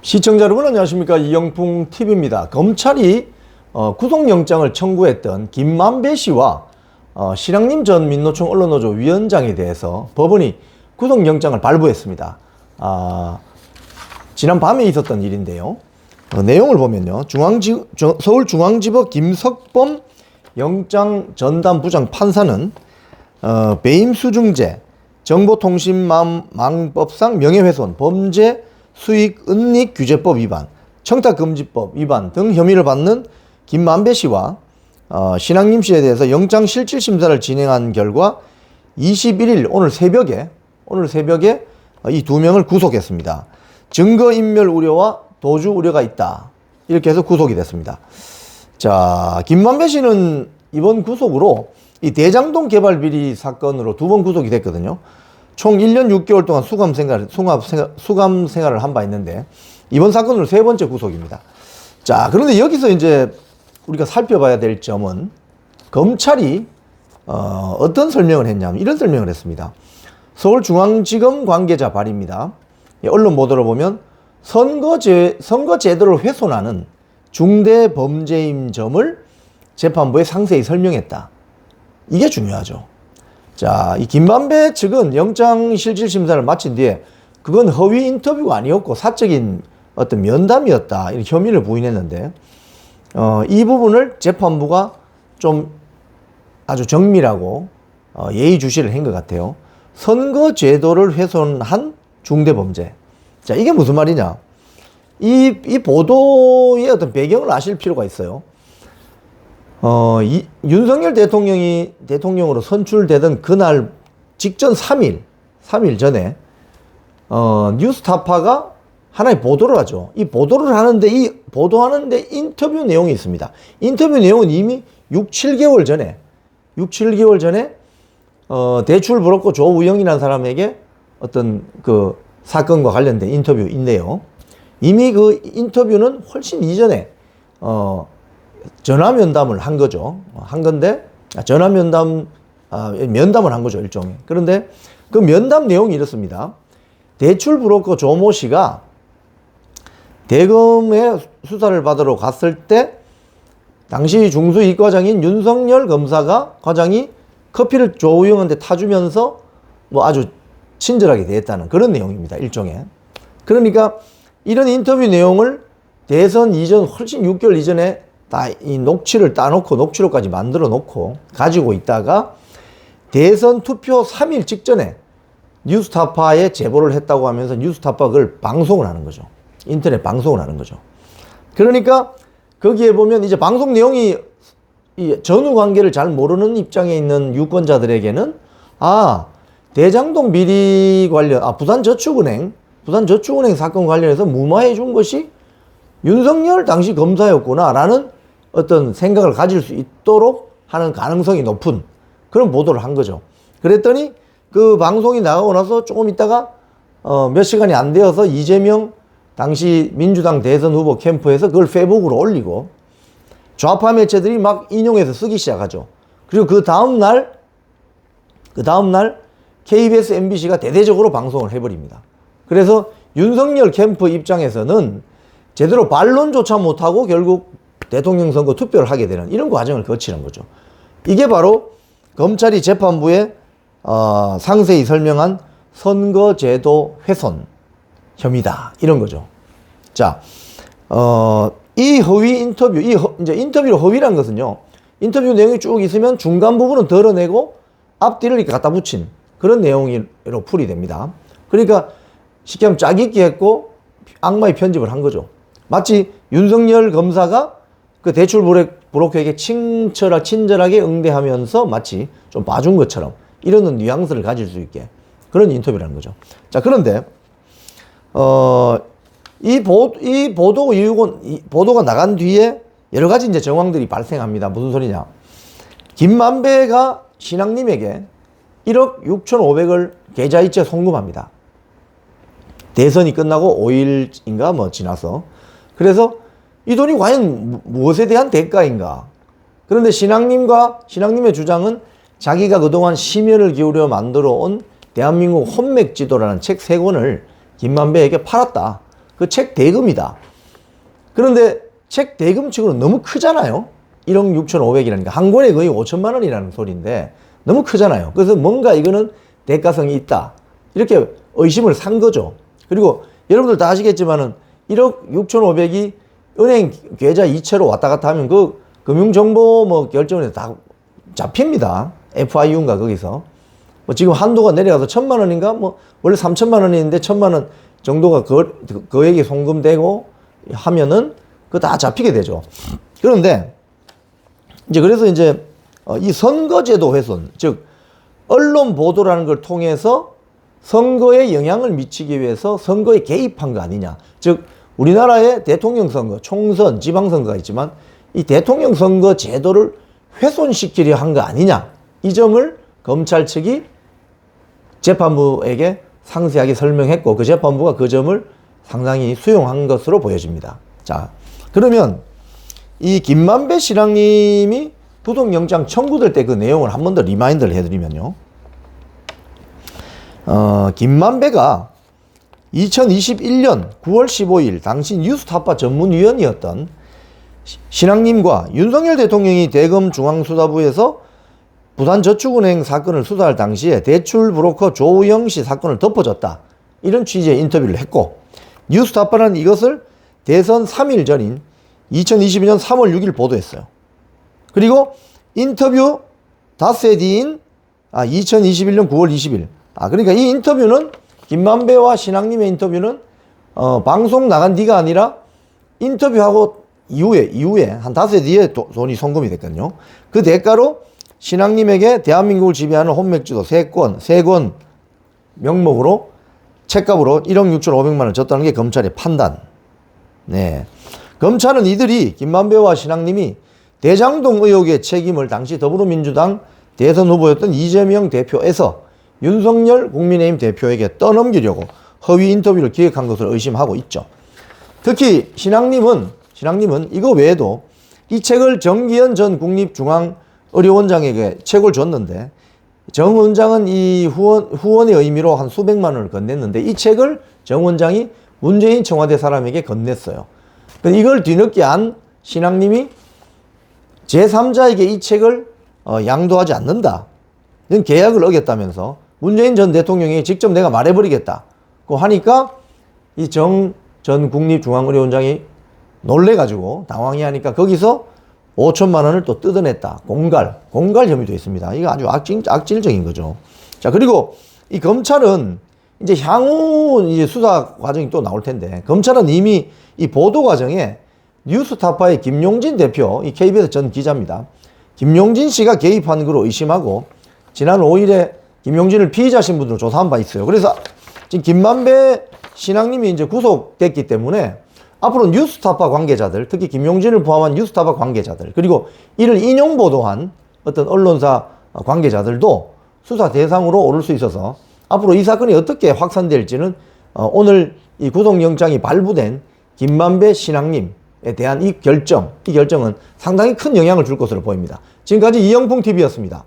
시청자 여러분 안녕하십니까. 이영풍TV입니다. 검찰이 구속영장을 청구했던 김만배 씨와 신앙림 전 민노총 언론노조 위원장에 대해서 법원이 구속영장을 발부했습니다. 지난 밤에 있었던 일인데요. 내용을 보면요. 서울중앙지법 김석범 영장전담부장 판사는 배임수중죄, 정보통신망법상 명예훼손, 범죄 수익은닉규제법 위반, 청탁금지법 위반 등 혐의를 받는 김만배 씨와 신앙림 씨에 대해서 영장실질심사를 진행한 결과 21일 오늘 새벽에 이 두 명을 구속했습니다. 증거인멸 우려와 도주 우려가 있다. 이렇게 해서 구속이 됐습니다. 자, 김만배 씨는 이번 구속으로 이 대장동 개발 비리 사건으로 두 번 구속이 됐거든요. 총 1년 6개월 동안 수감 생활을 한 바 있는데 이번 사건으로 세 번째 구속입니다. 자, 그런데 여기서 이제 우리가 살펴봐야 될 점은 검찰이 어떤 설명을 했냐면 이런 설명을 했습니다. 서울중앙지검 관계자 발입니다. 언론 보도를 보면 선거 제도를 훼손하는 중대 범죄인 점을 재판부에 상세히 설명했다. 이게 중요하죠. 자, 이 김만배 측은 영장실질심사를 마친 뒤에 그건 허위 인터뷰가 아니었고 사적인 어떤 면담이었다. 이런 혐의를 부인했는데 이 부분을 재판부가 좀 아주 정밀하고 예의주시를 한 것 같아요. 선거제도를 훼손한 중대범죄. 자, 이게 무슨 말이냐. 이 보도의 어떤 배경을 아실 필요가 있어요. 윤석열 대통령으로 선출되던 그날 직전 3일 전에, 뉴스타파가 하나의 보도를 하죠. 이 보도를 하는데, 보도하는데 인터뷰 내용이 있습니다. 인터뷰 내용은 이미 6-7개월 전에, 대출 브로커 조우영이라는 사람에게 어떤 그 사건과 관련된 인터뷰인데요. 이미 그 인터뷰는 훨씬 이전에, 전화 면담을 한 거죠. 전화 면담을 한 거죠, 일종의. 그런데 그 면담 내용이 이렇습니다. 대출 브로커 조모 씨가 대검의 수사를 받으러 갔을 때 당시 중수이과장인 윤석열 과장이 커피를 조우영한테 타주면서 뭐 아주 친절하게 대했다는 그런 내용입니다, 일종의. 그러니까 이런 인터뷰 내용을 대선 이전 훨씬 6개월 이전에 다 이 녹취를 따놓고 녹취록까지 만들어 놓고 가지고 있다가 대선 투표 3일 직전에 뉴스타파에 제보를 했다고 하면서 뉴스타파가 그걸 방송을 하는 거죠. 인터넷 방송을 하는 거죠. 그러니까 거기에 보면 이제 방송 내용이 이 전후 관계를 잘 모르는 입장에 있는 유권자들에게는 대장동 비리 관련, 부산저축은행 사건 관련해서 무마해 준 것이 윤석열 당시 검사였구나라는 어떤 생각을 가질 수 있도록 하는 가능성이 높은 그런 보도를 한 거죠. 그랬더니 그 방송이 나가고 나서 조금 있다가 몇 시간이 안 되어서 이재명 당시 민주당 대선 후보 캠프에서 그걸 페이북으로 올리고 좌파 매체들이 막 인용해서 쓰기 시작하죠. 그리고 그 다음날 KBS, MBC가 대대적으로 방송을 해버립니다. 그래서 윤석열 캠프 입장에서는 제대로 반론조차 못하고 결국 대통령 선거 투표를 하게 되는 이런 과정을 거치는 거죠. 이게 바로 검찰이 재판부에 상세히 설명한 선거제도 훼손 혐의다. 이런 거죠. 자, 이 허위 인터뷰, 이제 인터뷰로 허위란 것은요, 인터뷰 내용이 쭉 있으면 중간 부분은 덜어내고 앞뒤를 이렇게 갖다 붙인 그런 내용으로 풀이됩니다. 그러니까 쉽게 하면 짜깁기 했고 악마의 편집을 한 거죠. 마치 윤석열 검사가 그 대출 브로커에게 친절하게 응대하면서 마치 좀 봐준 것처럼 이런 뉘앙스를 가질 수 있게 그런 인터뷰라는 거죠. 자, 그런데 이 보도가 나간 뒤에 여러 가지 이제 정황들이 발생합니다. 무슨 소리냐? 김만배가 신앙님에게 1억 6,500을 계좌이체 송금합니다. 대선이 끝나고 5일인가 뭐 지나서. 그래서 이 돈이 과연 무엇에 대한 대가인가? 그런데 신앙님의 주장은 자기가 그동안 심혈을 기울여 만들어 온 대한민국 혼맥지도라는 책 3권을 김만배에게 팔았다. 그 책 대금이다. 그런데 책 대금 측으로 너무 크잖아요. 1억 6,500이라니까 한 권에 거의 5천만 원이라는 소리인데 너무 크잖아요. 그래서 뭔가 이거는 대가성이 있다. 이렇게 의심을 산 거죠. 그리고 여러분들 다 아시겠지만은 1억 6,500이 은행 계좌 이체로 왔다 갔다 하면 그 금융정보 뭐 결정을 다 잡힙니다. FIU인가 거기서. 뭐 지금 한도가 내려가서 1,000만 원인가 뭐 원래 3천만 원인데 1,000만 원 정도가 거액이 송금되고 하면은 그거 다 잡히게 되죠. 그런데 이제 그래서 이제 이 선거제도 훼손, 즉 언론 보도라는 걸 통해서 선거에 영향을 미치기 위해서 선거에 개입한 거 아니냐. 즉 우리나라의 대통령 선거, 총선, 지방선거가 있지만 이 대통령 선거 제도를 훼손시키려 한 거 아니냐. 이 점을 검찰 측이 재판부에게 상세하게 설명했고 그 재판부가 그 점을 상당히 수용한 것으로 보여집니다. 자, 그러면 이 김만배 신앙님이 구속영장 청구될 때 그 내용을 한 번 더 리마인드를 해드리면요. 김만배가 2021년 9월 15일 당시 뉴스타파 전문위원이었던 신앙님과 윤석열 대통령이 대검중앙수사부에서 부산저축은행 사건을 수사할 당시에 대출 브로커 조우영 씨 사건을 덮어줬다. 이런 취지의 인터뷰를 했고 뉴스타파는 이것을 대선 3일 전인 2022년 3월 6일 보도했어요. 그리고 인터뷰 닷새 뒤인 2021년 9월 20일. 그러니까 이 인터뷰는 김만배와 신앙님의 인터뷰는 방송 나간 뒤가 아니라 인터뷰하고 이후에 한 닷새 뒤에 돈이 송금이 됐거든요. 그 대가로 신앙님에게 대한민국을 지배하는 혼맥주도 3권 명목으로 책값으로 1억 6,500만 원 줬다는 게 검찰의 판단. 네. 검찰은 이들이 김만배와 신앙님이 대장동 의혹의 책임을 당시 더불어민주당 대선 후보였던 이재명 대표에서 윤석열 국민의힘 대표에게 떠넘기려고 허위 인터뷰를 기획한 것을 의심하고 있죠. 특히 신앙님은 이거 외에도 이 책을 정기현 전 국립중앙의료원장에게 책을 줬는데 정 원장은 이 후원의 의미로 한 수백만 원을 건넸는데 이 책을 정 원장이 문재인 청와대 사람에게 건넸어요. 이걸 뒤늦게 안 신앙님이 제3자에게 이 책을 양도하지 않는다. 이런 계약을 어겼다면서 문재인 전 대통령이 직접 내가 말해버리겠다고 하니까 이 정 전 국립중앙의료원장이 놀래가지고 당황해 하니까 거기서 5천만 원을 또 뜯어냈다. 공갈 혐의도 있습니다. 이거 아주 악질적인 거죠. 자, 그리고 이 검찰은 이제 향후 이제 수사 과정이 또 나올 텐데 검찰은 이미 이 보도 과정에 뉴스타파의 김용진 대표, 이 KBS 전 기자입니다. 김용진 씨가 개입한 것으로 의심하고 지난 5일에 김용진을 피의자 신분으로 조사한 바 있어요. 그래서 지금 김만배 신앙님이 이제 구속됐기 때문에 앞으로 뉴스타파 관계자들, 특히 김용진을 포함한 뉴스타파 관계자들, 그리고 이를 인용 보도한 어떤 언론사 관계자들도 수사 대상으로 오를 수 있어서 앞으로 이 사건이 어떻게 확산될지는 오늘 이 구속영장이 발부된 김만배 신앙님에 대한 이 결정은 상당히 큰 영향을 줄 것으로 보입니다. 지금까지 이영풍TV였습니다.